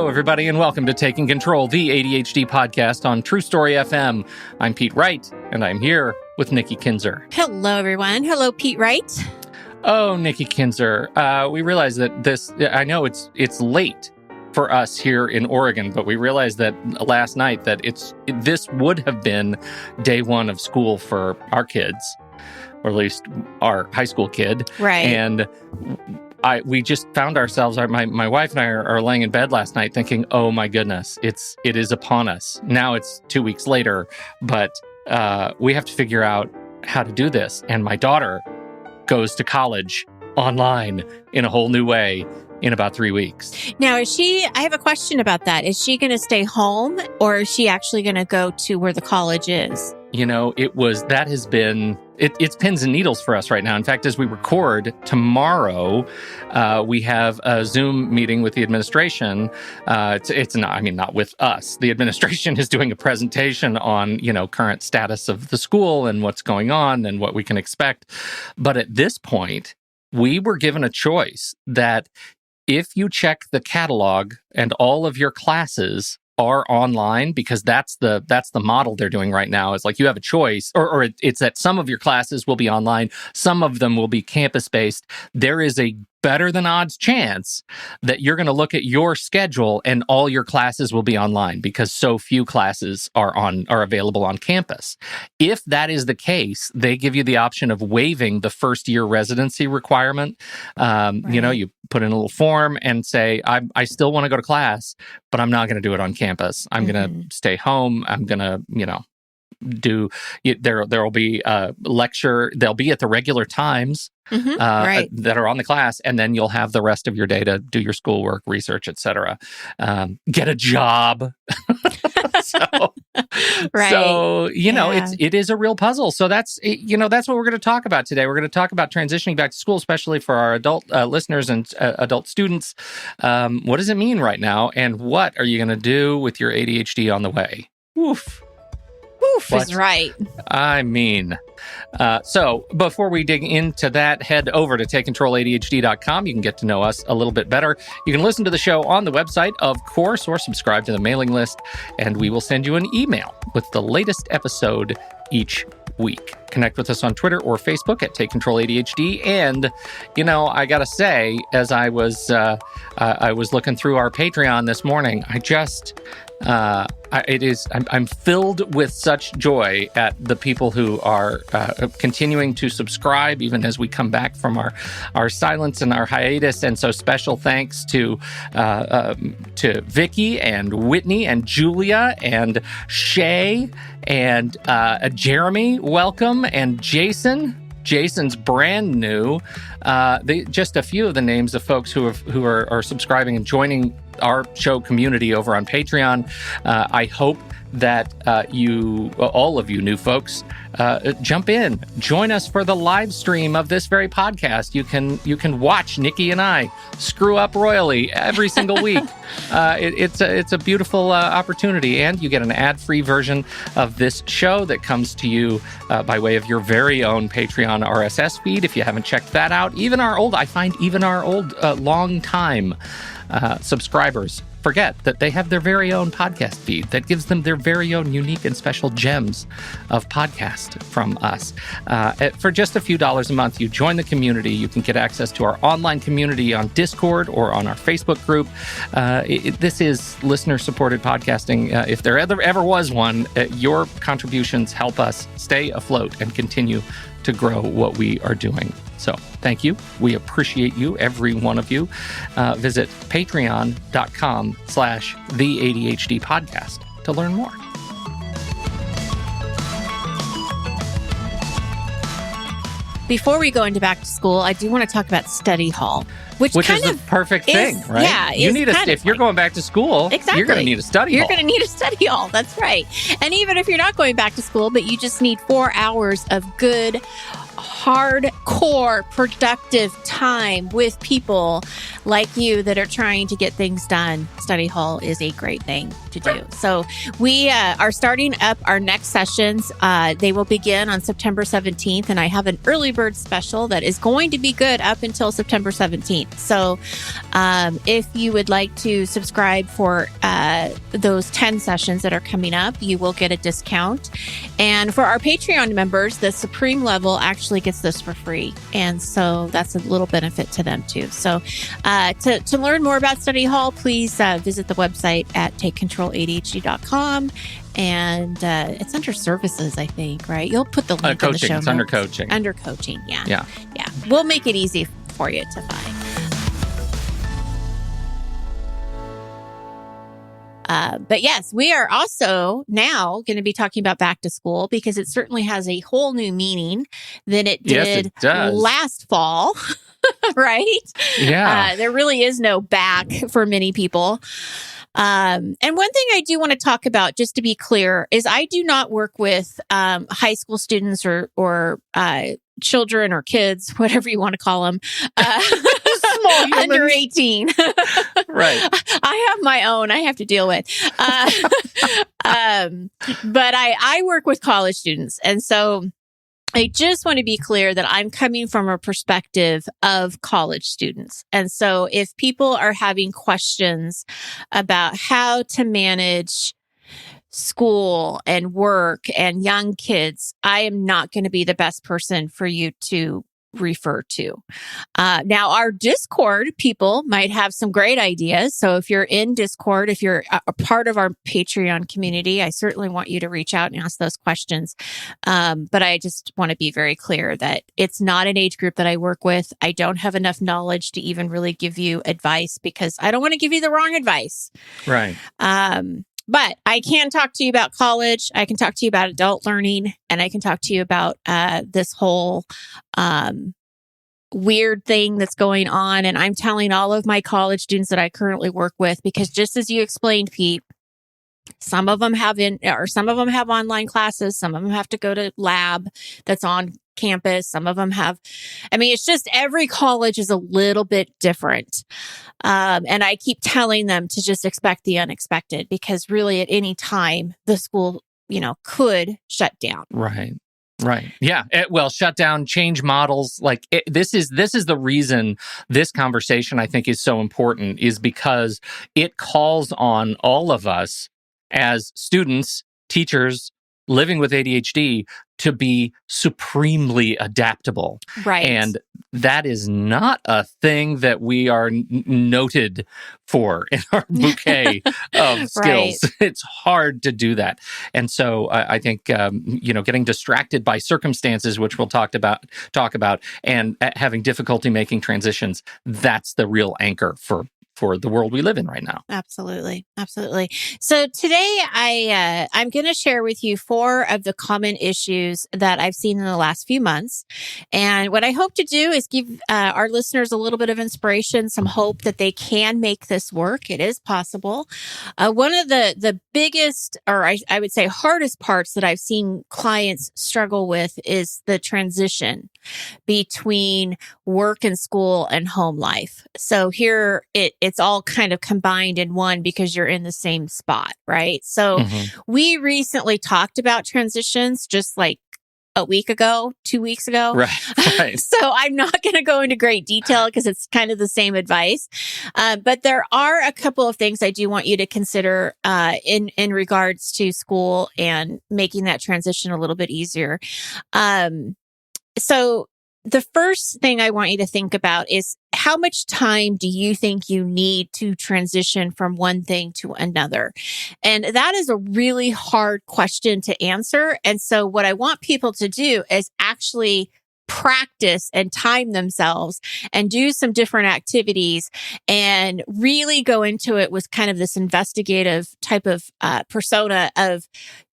Hello, everybody, and welcome to Taking Control, the ADHD podcast on True Story FM. I'm Pete Wright, and I'm here with Nikki Kinzer. Hello, everyone. Hello, Pete Wright. Oh, Nikki Kinzer, we realize that I know it's late for us here in Oregon, but we realized that last night that this would have been day one of school for our kids, or at least our high school kid. Right. And we just found ourselves, my wife and I are laying in bed last night thinking, oh my goodness, it is upon us. Now it's 2 weeks later, but we have to figure out how to do this. And my daughter goes to college online in a whole new way in about 3 weeks. Now, I have a question about that. Is she going to stay home, or is she actually going to go to where the college is? You know, it's pins and needles for us right now. In fact, as we record tomorrow, we have a Zoom meeting with the administration. Not with us. The administration is doing a presentation on, current status of the school and what's going on and what we can expect. But at this point, we were given a choice that if you check the catalog and all of your classes are online, because that's the model they're doing right now, is like you have a choice, or it's that some of your classes will be online, some of them will be campus-based. There is a better than odds chance that you're going to look at your schedule and all your classes will be online because so few classes are available on campus. If that is the case, they give you the option of waiving the first year residency requirement. Right. You put in a little form and say, I still want to go to class, but I'm not going to do it on campus. I'm going to stay home. I'm going to, there will be a lecture. They'll be at the regular times that are on the class, and then you'll have the rest of your day to do your schoolwork, research, etc. Get a job. Right. So it is a real puzzle. So that's what we're going to talk about today. We're going to talk about transitioning back to school, especially for our adult listeners and adult students. What does it mean right now, and what are you going to do with your ADHD on the way? Woof. Is right. I mean, so before we dig into that, head over to TakeControlADHD.com. You can get to know us a little bit better. You can listen to the show on the website, of course, or subscribe to the mailing list, and we will send you an email with the latest episode each week. Connect with us on Twitter or Facebook at Take Control ADHD. And, I got to say, as I was looking through our Patreon this morning, I'm filled with such joy at the people who are continuing to subscribe, even as we come back from our silence and our hiatus. And so special thanks to Vicky and Whitney and Julia and Shay and Jeremy, welcome, and Jason. Jason's brand new. Just a few of the names of folks who are subscribing and joining our show community over on Patreon. I hope that all of you new folks, jump in, join us for the live stream of this very podcast. You can watch Nikki and I screw up royally every single week. It's a beautiful opportunity, and you get an ad-free version of this show that comes to you by way of your very own Patreon RSS feed. If you haven't checked that out, I find even our old long time subscribers forget that they have their very own podcast feed that gives them their very own unique and special gems of podcast from us. For just a few dollars a month, you join the community. You can get access to our online community on Discord or on our Facebook group. This is listener-supported podcasting. If there ever was one, your contributions help us stay afloat and continue to grow what we are doing. So thank you. We appreciate you, every one of you. Visit patreon.com/The ADHD Podcast to learn more. Before we go into back to school, I do want to talk about study hall, which is the perfect thing, right? Yeah, if you're going back to school, exactly. You're going to need a study hall. You're going to need a study hall. That's right. And even if you're not going back to school, but you just need 4 hours of good, hardcore, productive time with people like you that are trying to get things done, study hall is a great thing to do. So we are starting up our next sessions. They will begin on September 17th, and I have an early bird special that is going to be good up until September 17th. So if you would like to subscribe for those 10 sessions that are coming up, you will get a discount. And for our Patreon members, the Supreme level actually gets this for free. And so that's a little benefit to them too. So to learn more about Study Hall, please visit the website at takecontroladhd.com. And it's under services, I think, right? You'll put the link in the show notes. It's under coaching. Under coaching, yeah. Yeah. We'll make it easy for you to find. But yes, we are also now going to be talking about back to school because it certainly has a whole new meaning than it did last fall, right? Yeah. There really is no back for many people. And one thing I do want to talk about, just to be clear, is I do not work with high school students or children or kids, whatever you want to call them. Under 18. Right. I have my own I have to deal with. But I work with college students. And so I just want to be clear that I'm coming from a perspective of college students. And so if people are having questions about how to manage school and work and young kids, I am not going to be the best person for you to refer to. Now, our Discord people might have some great ideas. So if you're in Discord, if you're a part of our Patreon community, I certainly want you to reach out and ask those questions. But I just want to be very clear that it's not an age group that I work with. I don't have enough knowledge to even really give you advice because I don't want to give you the wrong advice. Right. But I can talk to you about college. I can talk to you about adult learning, and I can talk to you about this whole weird thing that's going on. And I'm telling all of my college students that I currently work with, because just as you explained, Pete, some of them have online classes. Some of them have to go to lab that's on campus. Some of them have, it's just every college is a little bit different. And I keep telling them to just expect the unexpected because really at any time the school, could shut down. Right. Yeah. Shut down, change models. This is the reason this conversation I think is so important, is because it calls on all of us as students, teachers, living with ADHD to be supremely adaptable. Right. And that is not a thing that we are noted for in our bouquet of skills. Right. It's hard to do that. And so I think, getting distracted by circumstances, which we'll talk about, and having difficulty making transitions, that's the real anchor for the world we live in right now. Absolutely. So today I'm going to share with you 4 of the common issues that I've seen in the last few months. And what I hope to do is give our listeners a little bit of inspiration, some hope that they can make this work. It is possible. One of the biggest, or I would say hardest parts that I've seen clients struggle with is the transition between work and school and home life. So here it's all kind of combined in one because you're in the same spot, right? So we recently talked about transitions just like a week ago, 2 weeks ago. Right. So I'm not going to go into great detail because it's kind of the same advice. But there are a couple of things I do want you to consider in regards to school and making that transition a little bit easier. So the first thing I want you to think about is how much time do you think you need to transition from one thing to another? And that is a really hard question to answer. And so what I want people to do is actually practice and time themselves and do some different activities and really go into it with kind of this investigative type of persona of,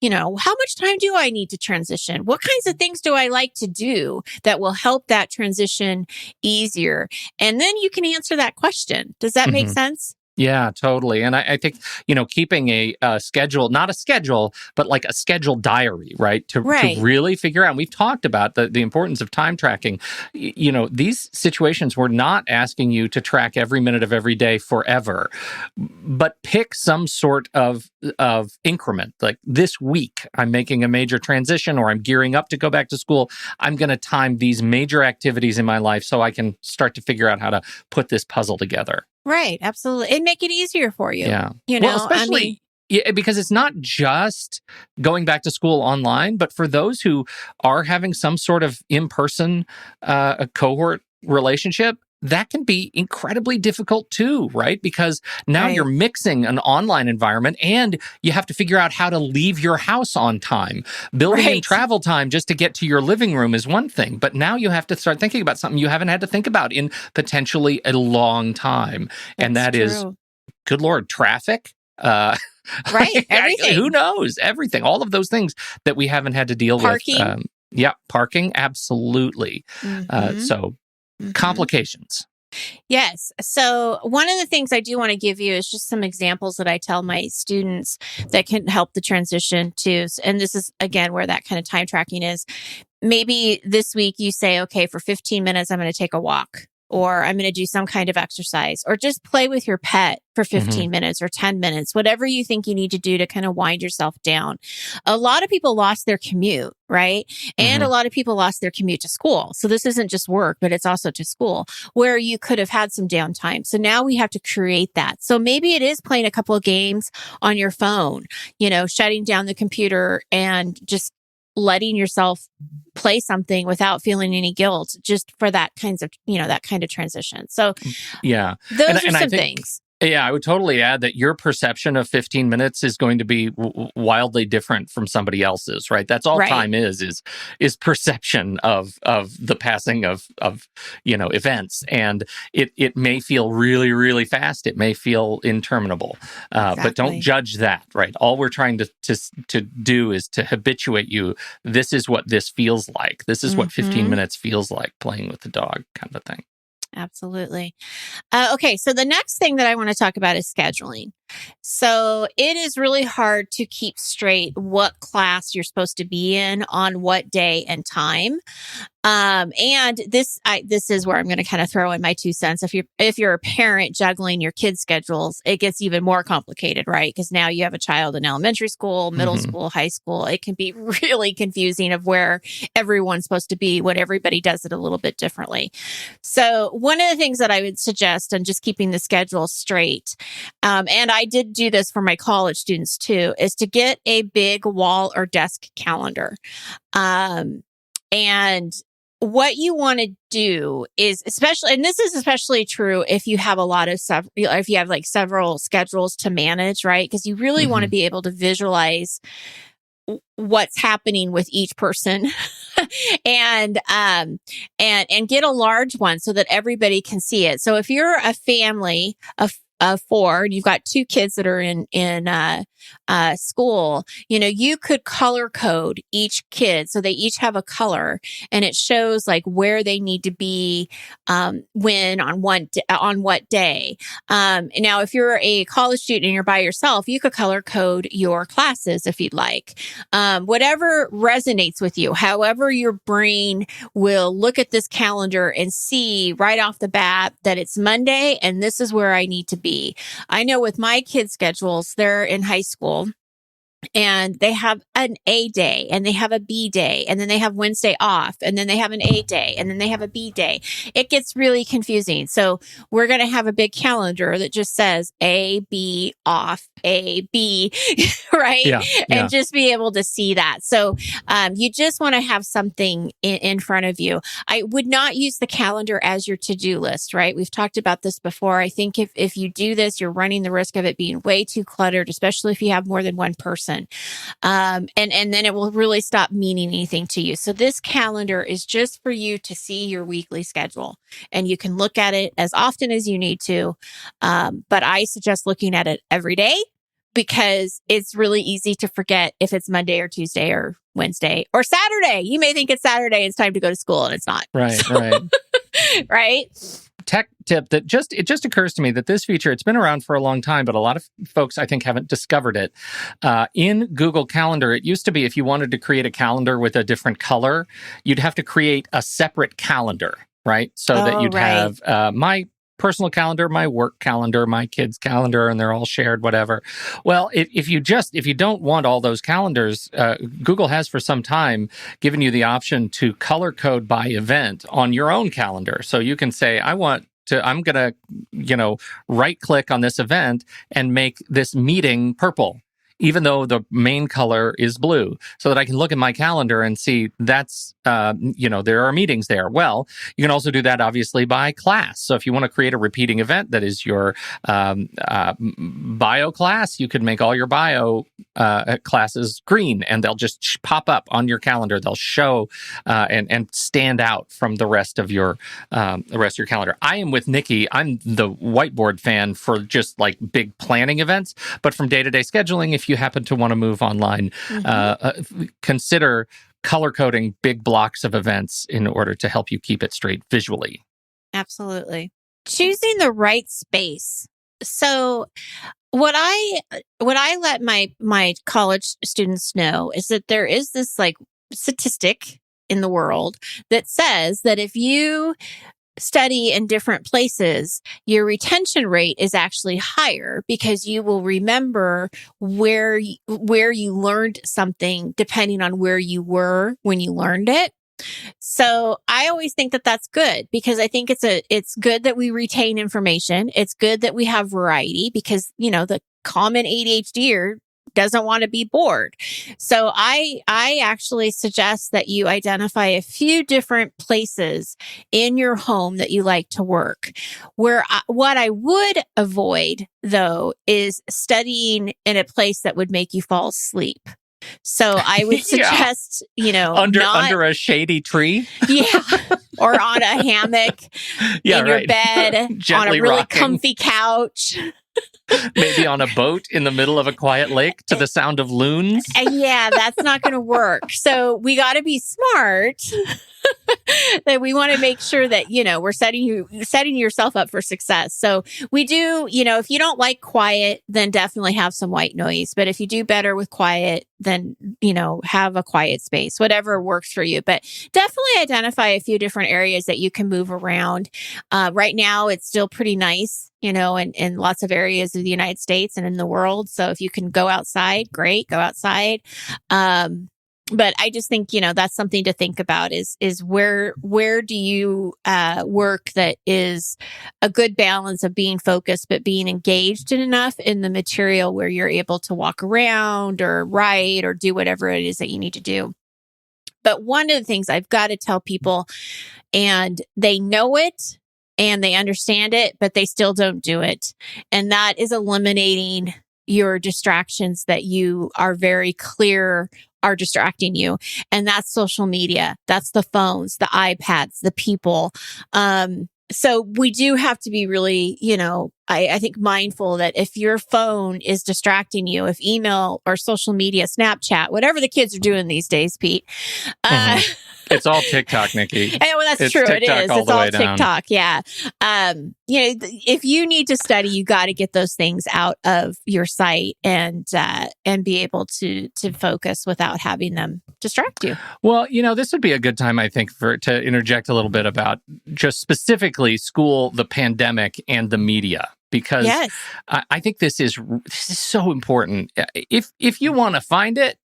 how much time do I need to transition? What kinds of things do I like to do that will help that transition easier? And then you can answer that question. Does that make sense? Yeah, totally. And I think, keeping a schedule, not a schedule, but like a schedule diary, right? To really figure out, and we've talked about the importance of time tracking. These situations, we're not asking you to track every minute of every day forever, but pick some sort of increment. Like this week, I'm making a major transition or I'm gearing up to go back to school. I'm going to time these major activities in my life so I can start to figure out how to put this puzzle together. Right. Absolutely. And make it easier for you. Yeah. Well, especially because it's not just going back to school online, but for those who are having some sort of in-person a cohort relationship, that can be incredibly difficult too, right? Because now you're mixing an online environment and you have to figure out how to leave your house on time. Building in travel time just to get to your living room is one thing, but now you have to start thinking about something you haven't had to think about in potentially a long time. And that is, good Lord, traffic. Everything. Who knows? Everything. All of those things that we haven't had to deal with. Parking. Absolutely. Complications. Yes. So one of the things I do want to give you is just some examples that I tell my students that can help the transition to, and this is again where that kind of time tracking is. Maybe this week you say, okay, for 15 minutes, I'm going to take a walk, or I'm going to do some kind of exercise, or just play with your pet for 15 minutes or 10 minutes, whatever you think you need to do to kind of wind yourself down. A lot of people lost their commute, right? And a lot of people lost their commute to school. So this isn't just work, but it's also to school where you could have had some downtime. So now we have to create that. So maybe it is playing a couple of games on your phone, shutting down the computer and just letting yourself play something without feeling any guilt, just for that kind of transition. So those are some things. Yeah, I would totally add that your perception of 15 minutes is going to be wildly different from somebody else's, right? That's all time is perception of the passing of events. And it may feel really, really fast. It may feel interminable, but don't judge that, right? All we're trying to do is to habituate you. This is what this feels like. This is what 15 minutes feels like playing with the dog, kind of thing. Absolutely. Okay. So the next thing that I want to talk about is scheduling. So it is really hard to keep straight what class you're supposed to be in on what day and time. And this is where I'm going to kind of throw in my 2 cents. If you're a parent juggling your kids' schedules, it gets even more complicated, right? Because now you have a child in elementary school, middle school, high school. It can be really confusing of where everyone's supposed to be when everybody does it a little bit differently. So one of the things that I would suggest, and just keeping the schedule straight, and I did do this for my college students too, is to get a big wall or desk calendar. And what you want to do is and this is especially true if you have if you have like several schedules to manage, right? Because you really want to be able to visualize what's happening with each person and get a large one so that everybody can see it. So if you're a family of 4 and you've got 2 kids that are in school, you could color code each kid so they each have a color, and it shows like where they need to be when on what day. Now, if you're a college student and you're by yourself, you could color code your classes if you'd like. Whatever resonates with you, however your brain will look at this calendar and see right off the bat that it's Monday and this is where I need to be. I know with my kids' schedules, they're in high school and they have an A day and they have a B day and then they have Wednesday off and then they have an A day and then they have a B day. It gets really confusing. So we're going to have a big calendar that just says A, B, off, A, B, right? Yeah. And just be able to see that. So you just want to have something in front of you. I would not use the calendar as your to-do list, right? We've talked about this before. I think if you do this, you're running the risk of it being way too cluttered, especially if you have more than one person. And then it will really stop meaning anything to you. So this calendar is just for you to see your weekly schedule, and you can look at it as often as you need to. But I suggest looking at it every day because it's really easy to forget if it's Monday or Tuesday or Wednesday or Saturday. You may think it's Saturday, it's time to go to school, and it's not. Right. Right? tech tip that it just occurs to me that this feature, it's been around for a long time, but a lot of folks, I think, haven't discovered it. In Google Calendar, it used to be if you wanted to create a calendar with a different color, you'd have to create a separate calendar, right? So that you'd have my personal calendar, my work calendar, my kids' calendar, and they're all shared, whatever. Well, if you don't want all those calendars, Google has for some time given you the option to color code by event on your own calendar. So you can say, I'm going to, right click on this event and make this meeting purple, even though the main color is blue, so that I can look at my calendar and see that's, there are meetings there. Well, you can also do that, obviously, by class. So if you want to create a repeating event that is your bio class, you could make all your bio classes green, and they'll just pop up on your calendar. They'll show and stand out from the rest of your calendar. I am with Nikki. I'm the whiteboard fan for just like big planning events, but from day-to-day scheduling, if you happen to want to move online, consider color coding big blocks of events in order to help you keep it straight visually. Absolutely. Choosing the right space. So what I let my college students know is that there is this like statistic in the world that says that if you study in different places, your retention rate is actually higher because you will remember where you learned something depending on where you were when you learned it. So I always think that that's good because I think it's good that we retain information. It's good that we have variety because, the common ADHDer doesn't want to be bored. So I actually suggest that you identify a few different places in your home that you like to work. What I would avoid, though, is studying in a place that would make you fall asleep. So I would suggest, under a shady tree. Yeah. Or on a hammock in your bed, on a really rocking. Comfy couch. Maybe on a boat in the middle of a quiet lake to the sound of loons. Yeah, that's not going to work. So we got to be smart. That we want to make sure that, we're setting yourself up for success. So we do, if you don't like quiet, then definitely have some white noise. But if you do better with quiet, then, have a quiet space, whatever works for you. But definitely identify a few different areas that you can move around. Right now, it's still pretty nice, in lots of areas of the United States and in the world. So if you can go outside, great, go outside. But I just think, that's something to think about is where do you work that is a good balance of being focused, but being engaged enough in the material where you're able to walk around or write or do whatever it is that you need to do. But one of the things I've got to tell people, and they know it and they understand it, but they still don't do it. And that is eliminating your distractions that you are very clear are distracting you. And that's social media. That's the phones, the iPads, the people. So we do have to be really, I think mindful that if your phone is distracting you, if email or social media, Snapchat, whatever the kids are doing these days, Pete. It's all TikTok, Nikki. Well, that's true. TikTok, it is. All it's the all way TikTok. Down. Yeah. If you need to study, you got to get those things out of your sight and be able to focus without having them distract you. Well, this would be a good time, I think, to interject a little bit about just specifically school, the pandemic, and the media. Because I think this is so important. If you want to find it,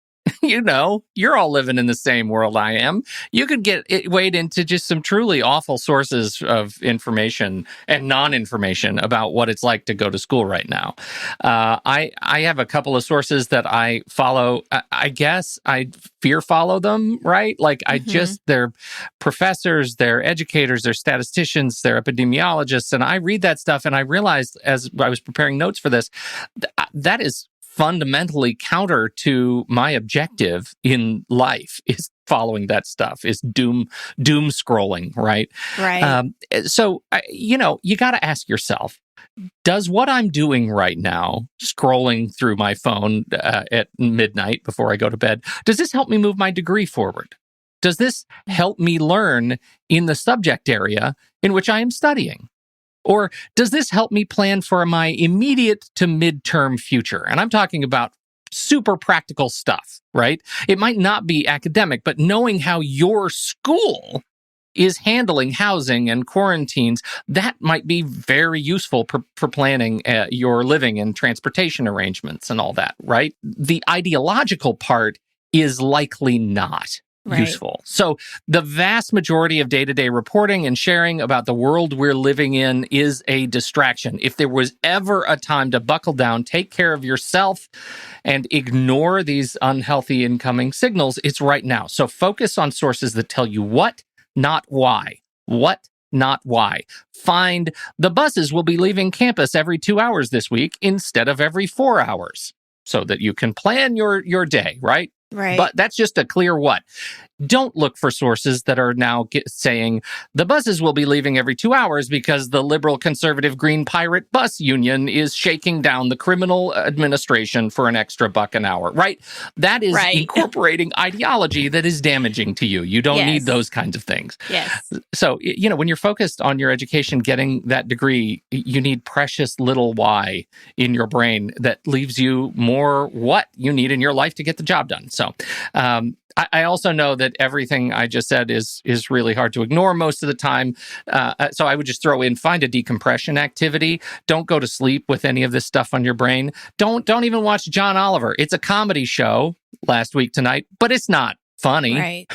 you're all living in the same world I am. You could wade into just some truly awful sources of information and non-information about what it's like to go to school right now. I have a couple of sources that I follow. I guess I follow them, right? Like they're professors, they're educators, they're statisticians, they're epidemiologists. And I read that stuff and I realized as I was preparing notes for this, that is fundamentally counter to my objective in life is following that stuff, is doom scrolling, right? Right. So, you got to ask yourself, does what I'm doing right now, scrolling through my phone at midnight before I go to bed, does this help me move my degree forward? Does this help me learn in the subject area in which I am studying? Or does this help me plan for my immediate to midterm future? And I'm talking about super practical stuff, right? It might not be academic, but knowing how your school is handling housing and quarantines, that might be very useful for planning your living and transportation arrangements and all that, right? The ideological part is likely not useful. So the vast majority of day-to-day reporting and sharing about the world we're living in is a distraction. If there was ever a time to buckle down, take care of yourself, and ignore these unhealthy incoming signals, it's right now. So focus on sources that tell you what, not why. What, not why. Find the buses will be leaving campus every 2 hours this week instead of every 4 hours so that you can plan your day, right? Right. But that's just a clear what. Don't look for sources that are now saying the buses will be leaving every 2 hours because the liberal conservative Green Pirate Bus Union is shaking down the criminal administration for an extra $1 an hour, right? That is incorporating ideology that is damaging to you. You don't need those kinds of things. Yes. So, when you're focused on your education, getting that degree, you need precious little why in your brain that leaves you more what you need in your life to get the job done. So, I also know that everything I just said is really hard to ignore most of the time. So I would just throw in, find a decompression activity. Don't go to sleep with any of this stuff on your brain. Don't even watch John Oliver. It's a comedy show last week tonight, but it's not funny. Right.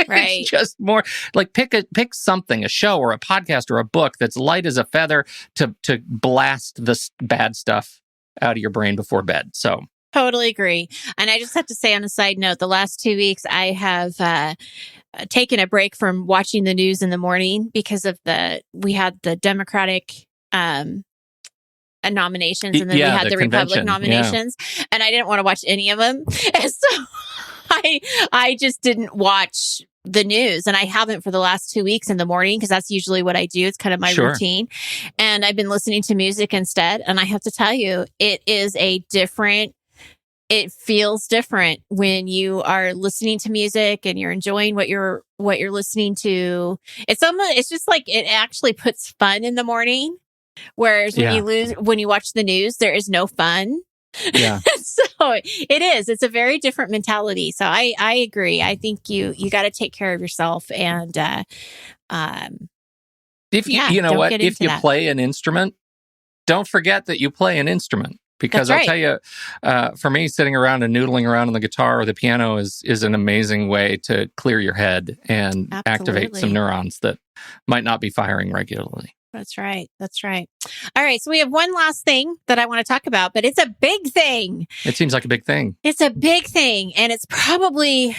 It's just more like pick something, a show or a podcast or a book that's light as a feather to blast the bad stuff out of your brain before bed. So. Totally agree. And I just have to say on a side note, the last 2 weeks, I have taken a break from watching the news in the morning because of we had the Democratic nominations and then we had the Republican nominations and I didn't want to watch any of them. And so I just didn't watch the news, and I haven't for the last 2 weeks in the morning because that's usually what I do. It's kind of my routine. And I've been listening to music instead. And I have to tell you, it feels different when you are listening to music and you're enjoying what you're listening to. It's just like it actually puts fun in the morning. Whereas when you watch the news, there is no fun. Yeah. So it's a very different mentality. So I agree. I think you got to take care of yourself and, if you play an instrument, don't forget that you play an instrument. Because I'll tell you, for me, sitting around and noodling around on the guitar or the piano is an amazing way to clear your head and activate some neurons that might not be firing regularly. That's right. All right. So we have one last thing that I want to talk about, but it's a big thing. It seems like a big thing. It's a big thing. And it's probably,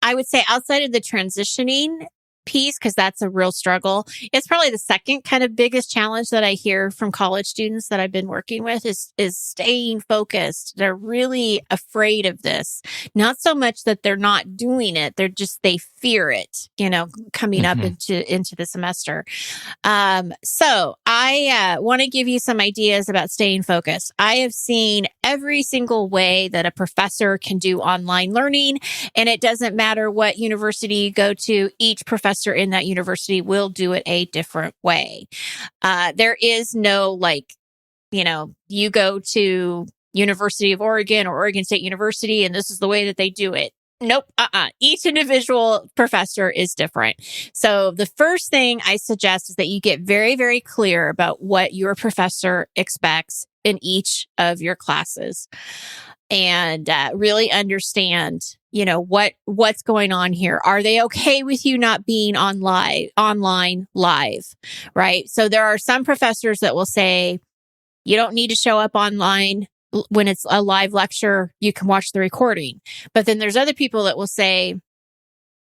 I would say, outside of the transitioning piece, because that's a real struggle. It's probably the second kind of biggest challenge that I hear from college students that I've been working with is staying focused. They're really afraid of this. Not so much that they're not doing it. They fear it, coming up into the semester. So I want to give you some ideas about staying focused. I have seen every single way that a professor can do online learning, and it doesn't matter what university you go to, each professor in that university will do it a different way. There is no you go to University of Oregon or Oregon State University and this is the way that they do it. Nope. Each individual professor is different. So the first thing I suggest is that you get very, very clear about what your professor expects in each of your classes and really understand, what's going on here. Are they okay with you not being online live, right? So there are some professors that will say, you don't need to show up online when it's a live lecture, you can watch the recording. But then there's other people that will say,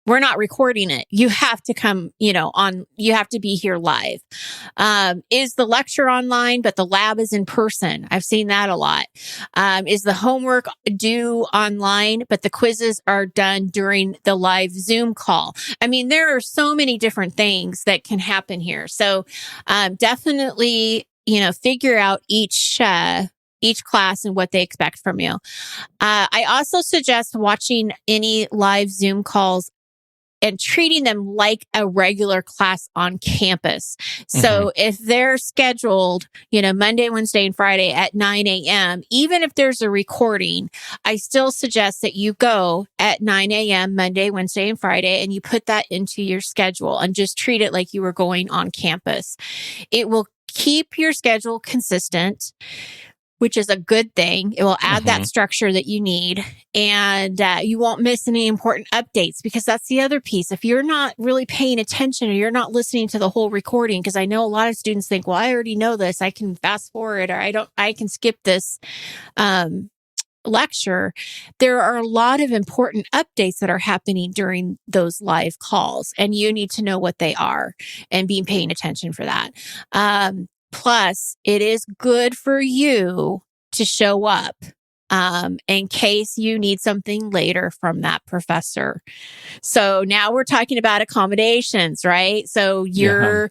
we're not recording it. You have to come, you have to be here live. Is the lecture online, but the lab is in person? I've seen that a lot. Is the homework due online, but the quizzes are done during the live Zoom call? I mean, there are so many different things that can happen here. So, definitely, figure out each class and what they expect from you. I also suggest watching any live Zoom calls and treating them like a regular class on campus. So if they're scheduled, Monday, Wednesday, and Friday at 9 a.m., even if there's a recording, I still suggest that you go at 9 a.m. Monday, Wednesday, and Friday, and you put that into your schedule and just treat it like you were going on campus. It will keep your schedule consistent, which is a good thing. It will add that structure that you need, and you won't miss any important updates, because that's the other piece. If you're not really paying attention or you're not listening to the whole recording, because I know a lot of students think, well, I already know this, I can fast forward, or I can skip this lecture. There are a lot of important updates that are happening during those live calls, and you need to know what they are and be paying attention for that. Plus, it is good for you to show up in case you need something later from that professor. So now we're talking about accommodations, right? So you're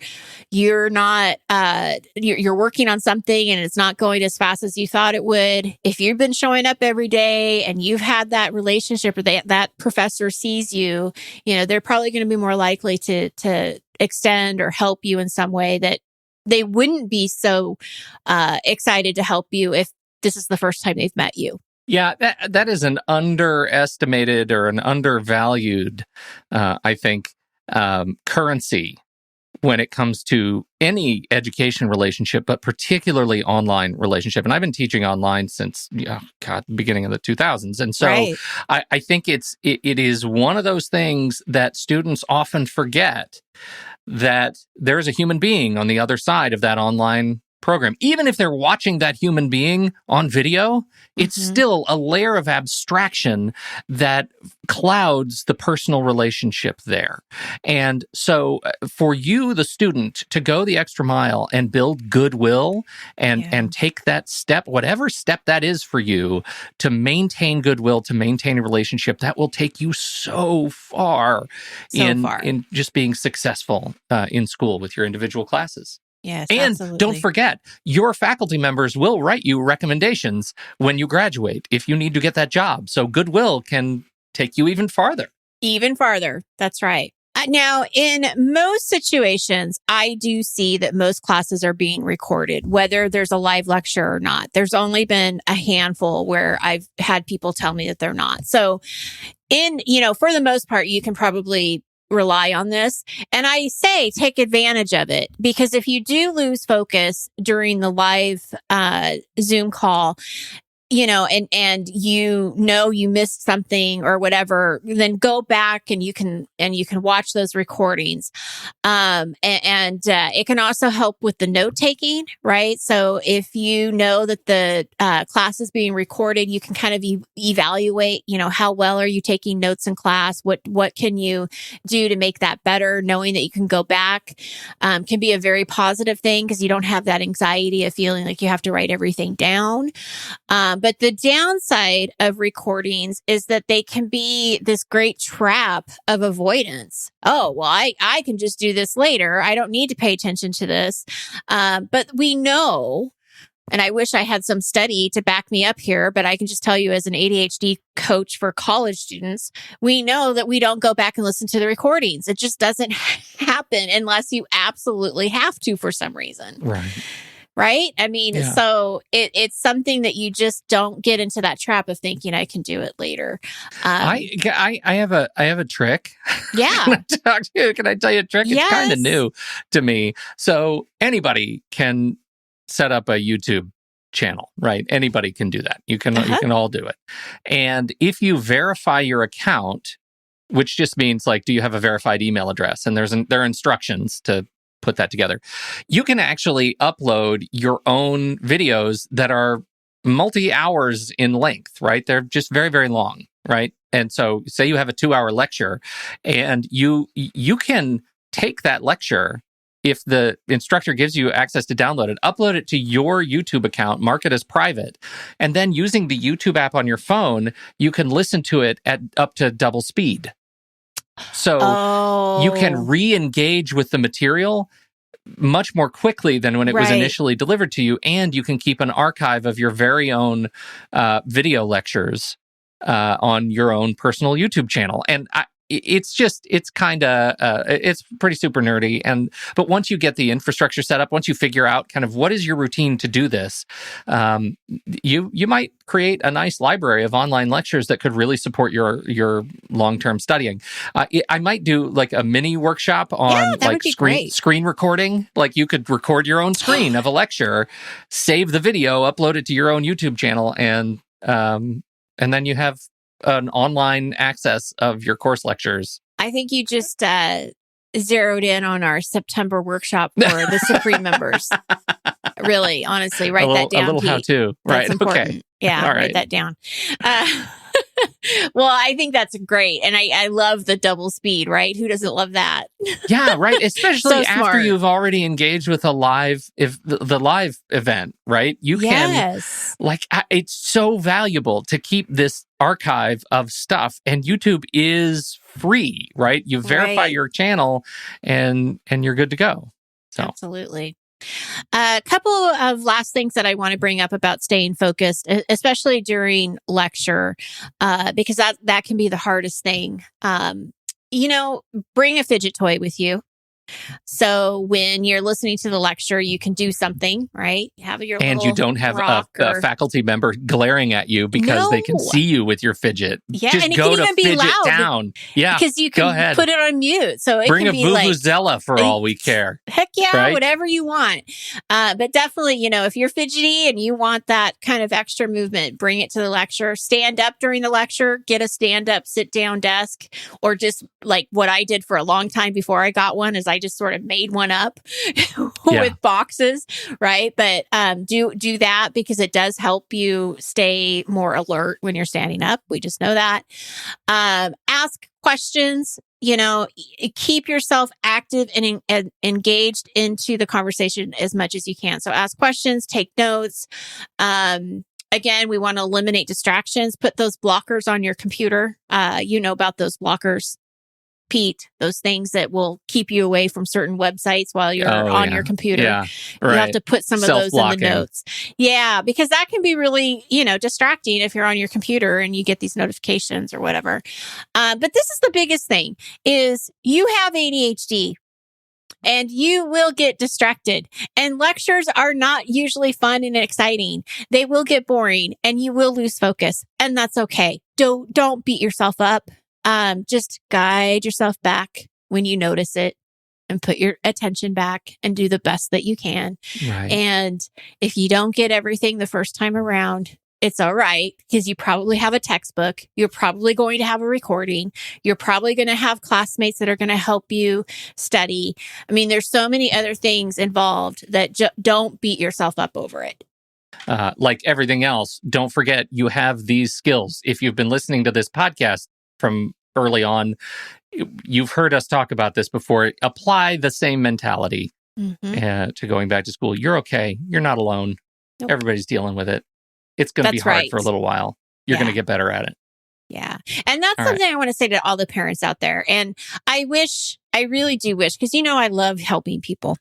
not you're working on something and it's not going as fast as you thought it would. If you've been showing up every day and you've had that relationship, or that professor sees you, they're probably going to be more likely to extend or help you in some way that they wouldn't be so excited to help you if this is the first time they've met you. Yeah, that is an underestimated or an undervalued, I think, currency when it comes to any education relationship, but particularly online relationship. And I've been teaching online since, the beginning of the 2000s. And so Right. I think it is one of those things that students often forget, that there's a human being on the other side of that online program. Even if they're watching that human being on video, it's still a layer of abstraction that clouds the personal relationship there. And so for you, the student, to go the extra mile and build goodwill and take that step, whatever step that is for you, to maintain goodwill, to maintain a relationship, that will take you so far in just being successful in school with your individual classes. Yes, and absolutely. Don't forget, your faculty members will write you recommendations when you graduate if you need to get that job. So goodwill can take you even farther. Even farther. That's right. Now, in most situations, I do see that most classes are being recorded, whether there's a live lecture or not. There's only been a handful where I've had people tell me that they're not. So for the most part, you can probably rely on this. And I say take advantage of it, because if you do lose focus during the live Zoom call, and you missed something or whatever, then go back and you can watch those recordings. And it can also help with the note taking, right? So if you know that the class is being recorded, you can kind of evaluate, how well are you taking notes in class? What can you do to make that better? Knowing that you can go back can be a very positive thing, because you don't have that anxiety of feeling like you have to write everything down. But the downside of recordings is that they can be this great trap of avoidance. Oh, well, I can just do this later. I don't need to pay attention to this. But we know, and I wish I had some study to back me up here, but I can just tell you as an ADHD coach for college students, we know that we don't go back and listen to the recordings. It just doesn't happen unless you absolutely have to for some reason. Right? I mean, so it's something that you just don't get into that trap of thinking I can do it later. I have a trick. Yeah. Can I tell you a trick? Yes. It's kind of new to me. So anybody can set up a YouTube channel, right? Anybody can do that. You can all do it. And if you verify your account, which just means do you have a verified email address? And there are instructions to put that together. You can actually upload your own videos that are multi-hours in length, right? They're just very, very long, right? And so say you have a 2-hour lecture, and you can take that lecture, if the instructor gives you access to download it, upload it to your YouTube account, mark it as private, and then using the YouTube app on your phone, you can listen to it at up to double speed. So you can re-engage with the material much more quickly than when it was initially delivered to you, and you can keep an archive of your very own video lectures on your own personal YouTube channel. And it's kind of it's pretty super nerdy, but once you get the infrastructure set up, once you figure out kind of what is your routine to do this, you might create a nice library of online lectures that could really support your long-term studying. I might do like a mini workshop on like screen recording. Like you could record your own screen of a lecture, save the video, upload it to your own YouTube channel, and then you have an online access of your course lectures. I think you just zeroed in on our September workshop for the Supreme members. Really, honestly, write that down. A little Pete. how-to. Right. Okay. Yeah, All right. Write that down. Well, I think that's great. And I love the double speed, right? Who doesn't love that? Yeah, right. Especially So after smart. you've already engaged with the live event, right? You can, it's so valuable to keep this archive of stuff. And YouTube is free, right? You verify your channel and you're good to go. So. Absolutely. A couple of last things that I want to bring up about staying focused, especially during lecture, because that can be the hardest thing. Bring a fidget toy with you. So when you're listening to the lecture, you can do something, right? You have your and you don't have a faculty member glaring at you because they can see you with your fidget. Yeah, just and it go can even to be fidget loud down. Yeah, because you can put it on mute. So it bring can a be like vuvuzela for all we care. Heck yeah, right? Whatever you want. But definitely, if you're fidgety and you want that kind of extra movement, bring it to the lecture. Stand up during the lecture. Get a stand-up, sit-down desk, or just like what I did for a long time before I got one is I just sort of made one up with boxes, right? But do that because it does help you stay more alert when you're standing up. We just know that. Ask questions. Keep yourself active and engaged into the conversation as much as you can. So ask questions, take notes. Again, we want to eliminate distractions. Put those blockers on your computer. You know about those blockers, Pete, those things that will keep you away from certain websites while you're on your computer. Yeah, you have to put some of those in the notes. Yeah, because that can be really, distracting if you're on your computer and you get these notifications or whatever. But this is the biggest thing is you have ADHD. And you will get distracted. And lectures are not usually fun and exciting. They will get boring and you will lose focus. And that's okay. Don't beat yourself up. Just guide yourself back when you notice it and put your attention back and do the best that you can. Right. And if you don't get everything the first time around, it's all right because you probably have a textbook. You're probably going to have a recording. You're probably going to have classmates that are going to help you study. I mean, there's so many other things involved that don't beat yourself up over it. Like everything else, don't forget you have these skills. If you've been listening to this podcast from early on, you've heard us talk about this before. Apply the same mentality to going back to school. You're okay. You're not alone. Nope. Everybody's dealing with it. It's going to be hard for a little while. You're going to get better at it. Yeah. And that's something I want to say to all the parents out there. And I really do wish, because I love helping people.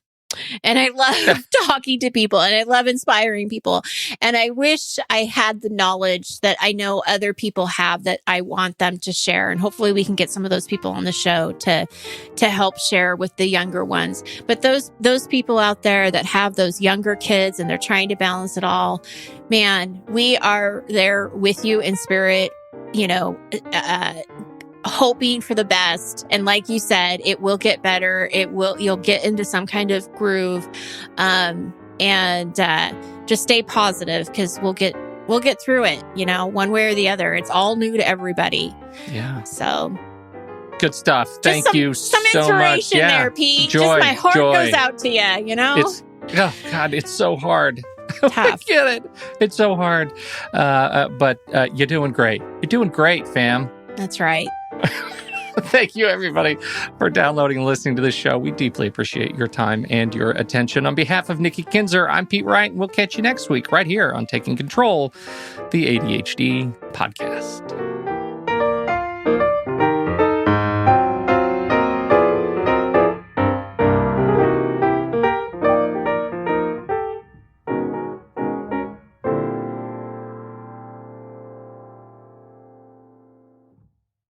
And I love talking to people and I love inspiring people. And I wish I had the knowledge that I know other people have that I want them to share. And hopefully we can get some of those people on the show to help share with the younger ones. But those people out there that have those younger kids and they're trying to balance it all, man, we are there with you in spirit, hoping for the best. And like you said, it will get better. You'll get into some kind of groove. And just stay positive because we'll get through it, one way or the other. It's all new to everybody. Yeah. So good stuff. Thank you so much. Some inspiration there, Pete. Joy, just my heart goes out to you, It's so hard. Tough. I get it. It's so hard. But you're doing great. You're doing great, fam. That's right. Thank you, everybody, for downloading and listening to this show. We deeply appreciate your time and your attention. On behalf of Nikki Kinzer, I'm Pete Wright, and we'll catch you next week right here on Taking Control, the ADHD podcast.